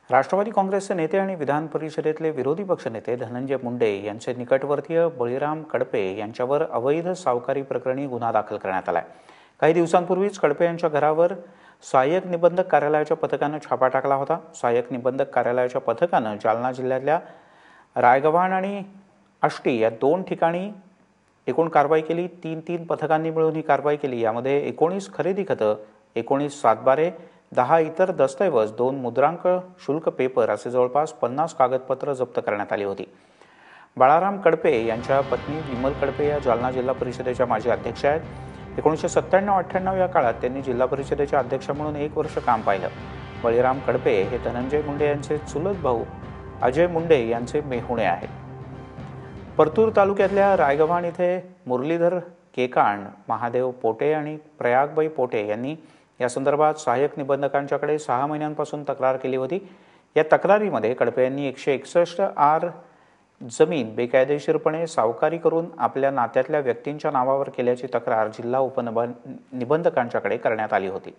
राष्ट्रवादी काँग्रेसचे नेते आणि विधान परिषदेतले विरोधी पक्षनेते धनंजय मुंडे यांचे निकटवर्तीय बळीराम कडपे यांच्यावर अवैध सावकारी प्रकरणी गुन्हा दाखल करण्यात आलाय। काही दिवसांपूर्वीच कडपे यांच्या घरावर सहाय्यक निबंधक कार्यालयाच्या पथकाने छापा टाकला होता। सहाय्यक निबंधक कार्यालयाच्या पथकाने जालना जिल्ह्यातल्या रायगव्हाण आणि आष्टी या दोन ठिकाणी एकूण कारवाई केली। तीन पथकांनी मिळून ही कारवाई केली। यामध्ये 19 खरेदी खतं, 19 सातबारे, 10 इतर दस्तऐवज, 2 मुद्रांक शुल्क पेपर असे जवळपास 50 कागदपत्र जप्त करण्यात आली होती। बाळाराम कडपे यांच्या पत्नी विमल कडपे या जालना जिल्हा परिषदेच्या माजी अध्यक्ष आहेत। 1997-98 या काळात त्यांनी जिल्हा परिषदेच्या अध्यक्ष म्हणून 1 वर्ष काम पाहिलं। बळीराम कडपे हे धनंजय मुंडे यांचे चुलत भाऊ अजय मुंडे यांचे मेहुणे आहेत। परतूर तालुक्यातल्या रायगव्हाण इथे मुरलीधर केकांड, महादेव पोटे आणि प्रयागबाई पोटे यांनी या संदर्भात सहाय्यक निबंधकांच्याकडे 6 महिन्यांपासून तक्रार केली होती। या तक्रारीमध्ये कडपे यांनी 161 आर जमीन बेकायदेशीरपणे सावकारी करून आपल्या नात्यातल्या व्यक्तींच्या नावावर केल्याची तक्रार जिल्हा उपनिबंधकांच्याकडे करण्यात आली होती।